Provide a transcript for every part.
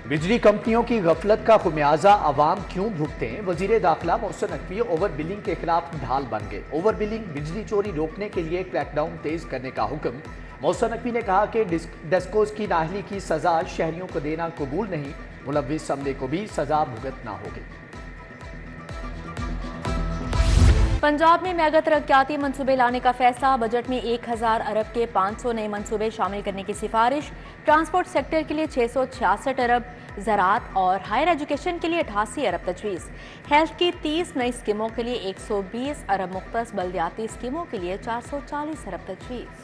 बिजली कंपनियों की गफलत का खुमियाजा आवाम क्यों भुगते हैं? वजीर दाखिला मोहसिन नकवी ओवर बिलिंग के खिलाफ ढाल बन गए। ओवर बिलिंग बिजली चोरी रोकने के लिए क्रैकडाउन तेज करने का हुक्म। मोहसिन नकवी ने कहा कि डेस्कोस की नाअहली की सजा शहरियों को देना कबूल नहीं, मुलव्विस अमले को भी सजा भुगतना होगी। पंजाब में मेगा तरक्याती मंसूबे लाने का फैसला। बजट में 1000 अरब के 500 नए मंसूबे शामिल करने की सिफारिश। ट्रांसपोर्ट सेक्टर के लिए 666 अरब, ज़राअत और हायर एजुकेशन के लिए 88 अरब तजवीज़। हेल्थ की 30 नई स्कीमों के लिए 120 अरब मुख्तस, बल्दियाती स्कीमों के लिए 440 अरब तजवीज़।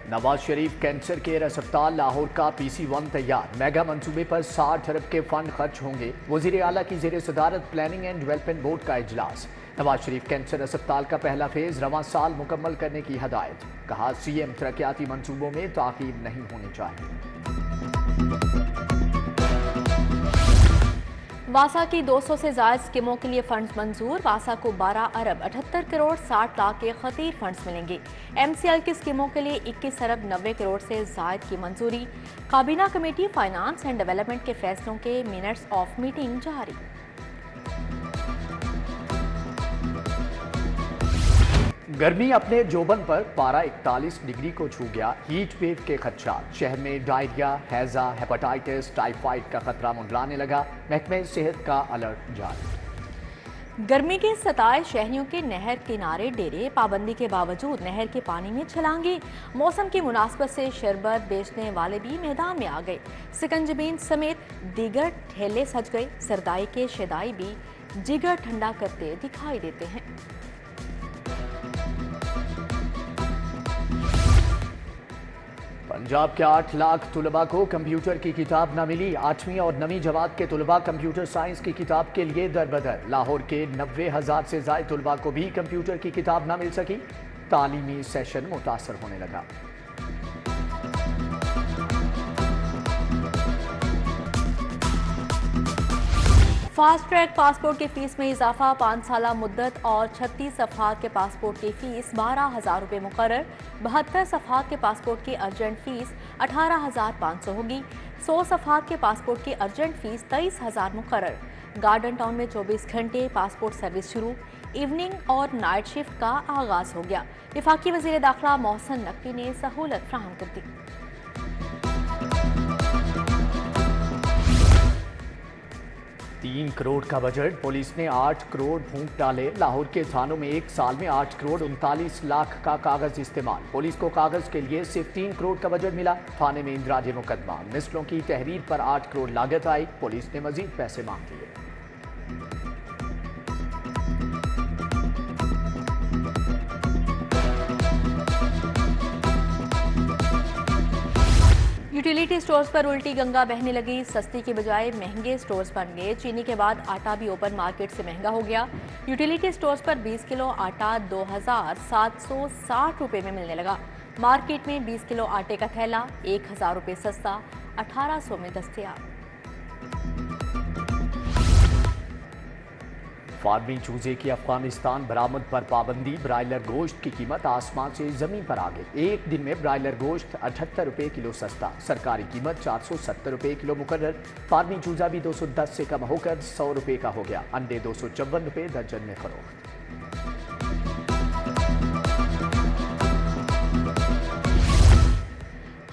नवाज शरीफ कैंसर केयर अस्पताल लाहौर का PC1 तैयार। मेगा मंसूबे पर 60 अरब के फंड खर्च होंगे। वजीर आला की जेर सदारत प्लानिंग एंड डेवलपमेंट बोर्ड का इजलास। नवाज शरीफ कैंसर अस्पताल का पहला फेज रवां साल मुकम्मल करने की हदायत। कहा CM तरक्याती मंसूबों में ताखीर नहीं होनी चाहिए। वासा की 200 से ज़ायद स्कीमों के लिए फंड्स मंजूर। वासा को 12 अरब 78 करोड़ 60 लाख के खतीर फंड्स मिलेंगे। MCL की स्कीमों के लिए 21 अरब 90 करोड़ से ज़ायद की मंजूरी। काबीना कमेटी फाइनेंस एंड डेवलपमेंट के फैसलों के मिनट्स ऑफ मीटिंग जारी। गर्मी अपने जोबन पर पारा 41 डिग्री को छू गया। हीट वेव के खदशात। शहर में डायरिया, हैजा, हेपेटाइटिस, टाइफाइड का खतरा मंडराने लगा। महकमे सेहत का अलर्ट जारी। गर्मी के सताए शहरियों के नहर किनारे डेरे। पाबंदी के बावजूद नहर के पानी में छलांगे। मौसम की मुनासबत से शरबत बेचने वाले भी मैदान में आ गए। सिकंजबीन समेत दीगर ठेले सज गए। सरदाई के शेदाई भी जिगर ठंडा करते दिखाई देते हैं। पंजाब के 8 लाख तुलबा को कंप्यूटर की किताब न मिली। 8वीं और 9वीं जमात के तुलबा कंप्यूटर साइंस की किताब के लिए दरबदर। लाहौर के 90,000 से ज़ायद तुलबा को भी कंप्यूटर की किताब न मिल सकी। तालीमी सेशन मुतासर होने लगा। फास्ट ट्रैक पासपोर्ट की फीस में इजाफा। 5 साला मुद्दत और 36 सफ़हात के पासपोर्ट की फीस 12,000 रुपये मुकर्रर। 72 सफ़हात के पासपोर्ट की अर्जेंट फीस 18,500 होगी। 100 सफ़हात के पासपोर्ट की अर्जेंट फीस 23,000 मुकर्रर। गार्डन टाउन में 24 घंटे पासपोर्ट सर्विस शुरू। इवनिंग और नाइट शिफ्ट का आगाज हो गया। वफाकी वज़ीर दाखिला मोहसिन नकवी ने सहूलत फराहम कर दी। 3 करोड़ का बजट। पुलिस ने 8 करोड़ फूंक डाले। लाहौर के थानों में एक साल में 8 करोड़ 39 लाख का कागज इस्तेमाल। पुलिस को कागज के लिए सिर्फ 3 करोड़ का बजट मिला। थाने में इंदराज मुकदमा। मिसलों की तहरीर पर 8 करोड़ लागत आई। पुलिस ने मजीद पैसे मांग लिए। यूटिलिटी स्टोर्स पर उल्टी गंगा बहने लगी। सस्ती के बजाय महंगे स्टोर्स बन गए। चीनी के बाद आटा भी ओपन मार्केट से महंगा हो गया। यूटिलिटी स्टोर्स पर 20 किलो आटा 2,760 रुपये में मिलने लगा। मार्केट में 20 किलो आटे का थैला 1,000 रुपये सस्ता 1,800 में दस्तयाब। फार्मी चूजे की अफगानिस्तान बरामद पर पाबंदी। ब्रायलर गोश्त की कीमत आसमान से जमीन पर आ गई। एक दिन में ब्रायलर गोश्त 78 रुपये किलो सस्ता। सरकारी कीमत 470 रुपये किलो मुकर्रर। फार्मी चूजा भी 210 से कम होकर 100 रुपये का हो गया। अंडे 254 रुपये दर्जन में फरोख्त।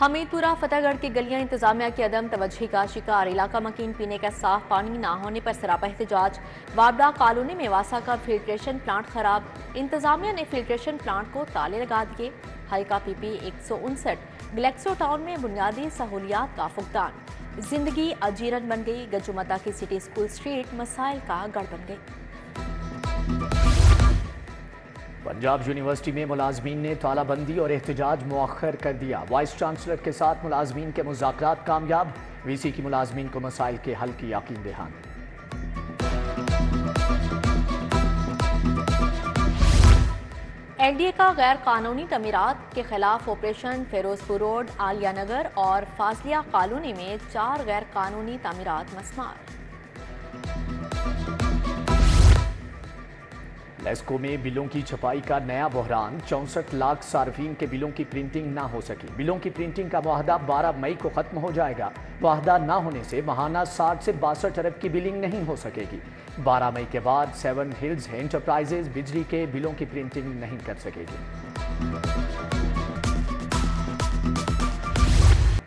हमीदपुरा फतेहगढ़ की गलियां इंतजामिया की अदम तवज्जो का शिकार। इलाका मकीन पीने का साफ पानी ना होने पर सरापा एहतजाज। वाबड़ा कॉलोनी में वासा का फिल्ट्रेशन प्लांट खराब। इंतजामिया ने फिल्ट्रेशन प्लांट को ताले लगा दिए। हल्का PP 159 ग्लेक्सो टाउन में बुनियादी सहूलियात का फुकदान। जिंदगी अजीरन बन गई। गजुमता की सिटी स्कूल स्ट्रीट मसाइल का गढ़ बन गई। पंजाब यूनिवर्सिटी में मुलाजमीन ने तालाबंदी और एहतजाज मुअख्खर कर दिया। वाइस चांसलर के साथ मुलाजमीन के मुज़ाकरात कामयाब। VC की मुलाजमीन को मसाइल के हल की यकीन दहानी। NDA का गैर कानूनी तमीरात के खिलाफ ऑपरेशन। फिरोजपुर रोड, आलिया नगर और फाजलिया कॉलोनी में 4 गैर कानूनी तमीरात मस्मार। लेस्को में बिलों की छपाई का नया बहरान, 64 लाख सार्फिन के बिलों की प्रिंटिंग ना हो सकी। बिलों की प्रिंटिंग का मुआहदा 12 मई को खत्म हो जाएगा। मुआहदा ना होने से माहाना 60 से 62 अरब की बिलिंग नहीं हो सकेगी। 12 मई के बाद सेवन हिल्स एंटरप्राइजेज बिजली के बिलों की प्रिंटिंग नहीं कर सकेगी।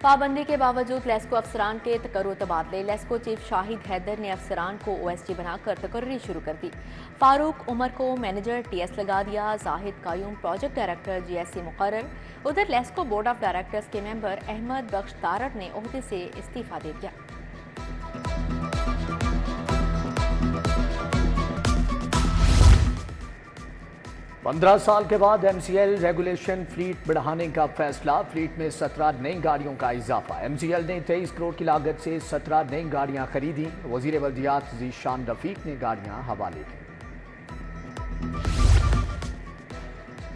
पाबंदी के बावजूद लेस्को अफसरान के तकर्रो तबादले। लेस्को चीफ शाहिद हैदर ने अफसरान को ओएसडी बनाकर तकर्री शुरू कर दी। फारूक उमर को मैनेजर टीएस लगा दिया। जाहिद कायूम प्रोजेक्ट डायरेक्टर जीएससी मुकर्रर। उधर लेस्को बोर्ड ऑफ डायरेक्टर्स के मेंबर अहमद बख्श तारड़ ने ओहदे से इस्तीफा दे दिया। पंद्रह साल के बाद एमसीएल रेगुलेशन फ्लीट बढ़ाने का फैसला। फ्लीट में 17 नई गाड़ियों का इजाफा। एमसीएल ने 23 करोड़ की लागत से 17 नई गाड़ियां खरीदी। वजीर बल्दियात ज़ीशान रफीक ने गाड़ियां हवाले की।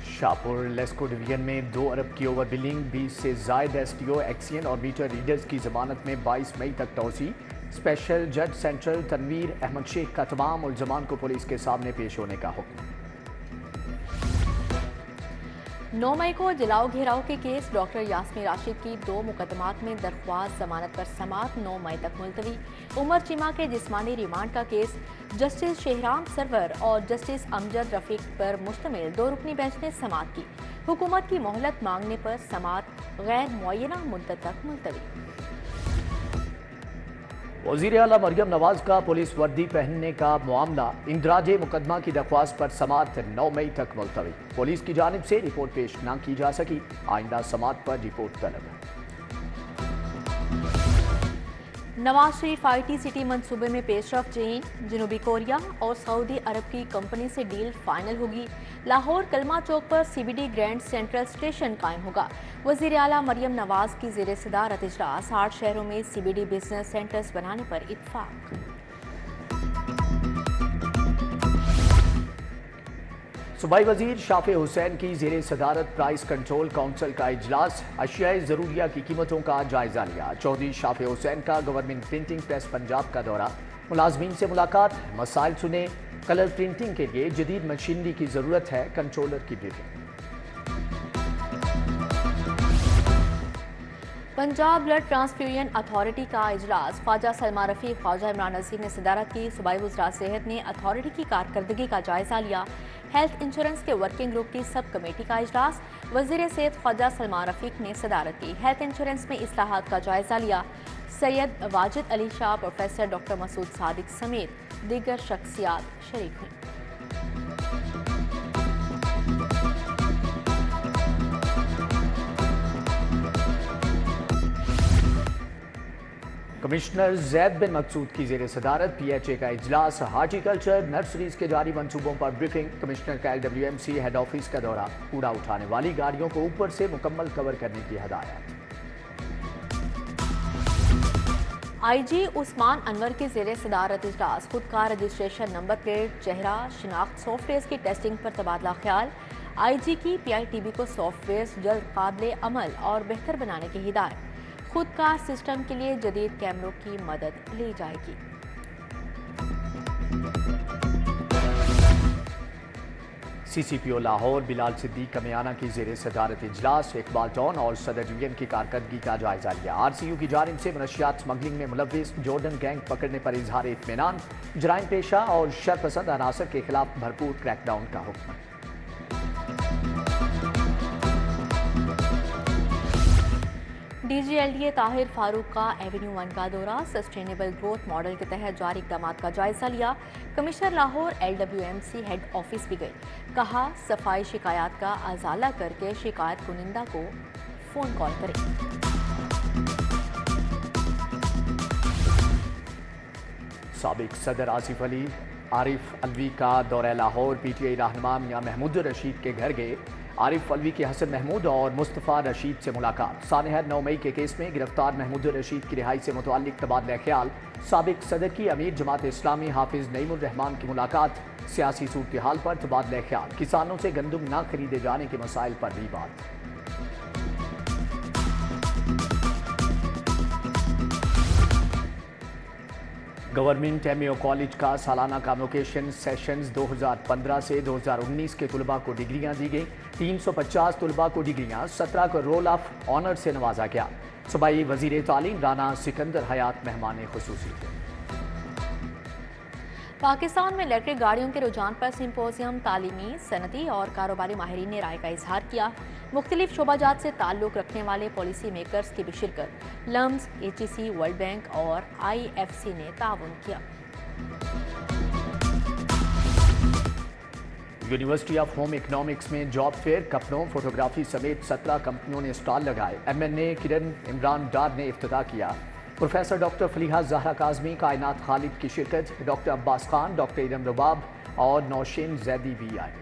शाहपुर लेस्को डिवीजन में 2 अरब की ओवर बिलिंग। 20 से जायद एसटीओ, एक्सियन और मीटर रीडर्स की जमानत में 22 मई तक तोसी। स्पेशल जज सेंट्रल तनवीर अहमद शेख का तमाम मुल्जमान को पुलिस के सामने पेश होने का हुक्म। 9 मई को जलाओ घेराव के केस डॉक्टर यास्मीन राशिद की 2 मुकदमात में दरख्वास्त जमानत पर समात 9 मई तक मुलतवी। उमर चीमा के जिस्मानी रिमांड का केस जस्टिस शेहराम सरवर और जस्टिस अमजद रफीक पर मुश्तमिल 2 रुकनी बेंच ने समात की। हुकूमत की मोहलत मांगने पर समात गैर मुअय्यना मुद्दत तक मुलतवी। वज़ीर आला मरियम नवाज का पुलिस वर्दी पहनने का मामला। इंदराज मुकदमा की दरख्वास्त पर समात 9 मई तक मुलतवी। पुलिस की जानिब से रिपोर्ट पेश न की जा सकी। आइंदा समात पर रिपोर्ट तलब है। नवाज शरीफ आईटी सिटी मंसूबे में पेशरफ। चीन, जनूबी कोरिया और सऊदी अरब की कंपनी से डील फाइनल होगी। लाहौर कलमा चौक पर सीबीडी ग्रैंड सेंट्रल स्टेशन कायम होगा। वज़ीर आला मरियम नवाज की ज़ेर सदारत इजलास। 8 शहरों में सीबीडी बिजनेस सेंटर्स बनाने पर इत्तफाक। सूबाई वजीर शाफे हुसैन की ज़ेर सदारत प्राइस कंट्रोल काउंसिल का इजलास। अशियाए ज़रूरिया की कीमतों का जायजा लिया। चौधरी शाफे हुसैन का गवर्नमेंट प्रिंटिंग प्रेस पंजाब का दौरा। मुलाजमीन से मुलाकात, मसाइल सुने। कलर प्रिंटिंग के लिए जदीद मशीनरी की ज़रूरत है, कंट्रोलर की briefing. Punjab blood transfusion authority का इजलास। ख्वाजा सलमा रफी, ख्वाजा इमरान नज़ीर ने सदारत की। सूबाई वज़रात सेहत ने अथॉरिटी की कारकर्दगी का जायजा लिया। हेल्थ इंश्योरेंस के वर्किंग ग्रुप की सब कमेटी का इजलास। वज़ीर सेहत ख्वाजा सलमा रफीक ने सदारत की। हेल्थ इंश्योरेंस में इस्लाहात का जायजा लिया। सैयद वाजिद अली शाह, प्रोफेसर डॉक्टर मसूद सादिक समेत दीगर शख्सियात शरीक हुई। कमिश्नर जैद बिन मकसूद की ज़ेर सदारत पीएचए का इजलास। हार्टिकल्चर नर्सरीज के जारी मंसूबों पर ब्रीफिंग। कमिश्नर का LWMC हेड ऑफिस का दौरा। कूड़ा उठाने वाली गाड़ियों को ऊपर से मुकम्मल कवर करने की हदायत। IG उस्मान अनवर की ज़ेर सदारत इजलास। खुद का रजिस्ट्रेशन नंबर प्लेट, चेहरा शनाख्त सॉफ्टवेयर की टेस्टिंग पर तबादला ख्याल। IG की PITB को सॉफ्टवेयर जल्द काबिल अमल और बेहतर बनाने की हिदायत। खुद का सिस्टम के लिए जदीद कैमरों की मदद ली जाएगी। CCPO लाहौर बिलाल सिद्दीक कमियाना की ज़ेर सदारत इजलास। इकबाल टॉन और सदर डिवीजन की कारकर्दगी का जायजा लिया। RCU की जानिब से मनशियात स्मगलिंग में मुलव्विस जॉर्डन गैंग पकड़ने पर इजहार इत्मीनान। जराइम पेशा और शरपसंद अनासर के खिलाफ भरपूर क्रैकडाउन का हुक्म। DGLDA ताहिर फारूक का एवेन्यू 1 का दौरा। सस्टेनेबल ग्रोथ मॉडल के तहत जारी इक़दाम का जायजा लिया। Commissioner Lahore LWMC head office भी गए। कहा सफाई शिकायत का अजाला करके शिकायत कुनिंदा को फोन कॉल करें। साबिक सदर आसिफ अली आरिफ अलवी का दौरा लाहौर। PTI रहनुमा मियां महमूद रशीद के घर गए। आरिफ अलवी के हसन महमूद और मुस्तफ़ा रशीद से मुलाकात। सानहर 9 मई के केस में गिरफ्तार महमूद रशीद की रिहाई से मुतअल्लिक तबादला ख्याल। साबिक सदर की अमीर जमात इस्लामी हाफिज नईमुर रहमान की मुलाकात। सियासी सूरत हाल पर तबादला ख्याल। किसानों से गंदम न खरीदे जाने के मसाइल पर भी बात। गवर्नमेंट एमएओ कॉलेज का सालाना कॉन्वोकेशन सेशंस 2015 से 2019 के तलबा को डिग्रियां दी गई। 350 तलबा को डिग्रियां, 17 को रोल ऑफ ऑनर से नवाजा गया। सूबाई वजीर तालीम राना सिकंदर हयात मेहमान खुसूसी थे। पाकिस्तान में इलेक्ट्रिक गाड़ियों के रुझान पर सिंपोजियम तालीमी, सनती और कारोबारी माहिरीन ने राय का इजहार किया। मुख्तलिफ शोबाजात से ताल्लुक़ रखने वाले पॉलिसी मेकर्स की भी शिरकत। लम्स, HEC, वर्ल्ड बैंक और IFC ने ताउन किया। यूनिवर्सिटी ऑफ होम इकोनॉमिक्स में जॉब फेयर, कपड़ों, फोटोग्राफी समेत 17 कंपनियों ने स्टॉल लगाए। MNA किरण इमरान डार ने इफ्तिताह किया। प्रोफेसर डॉक्टर फलीहा ज़हरा काज़मी, कायनात खालिद की शिरकत। डॉक्टर अब्बास खान, डॉक्टर इरम रबाब और नौशीन जैदी भी आए।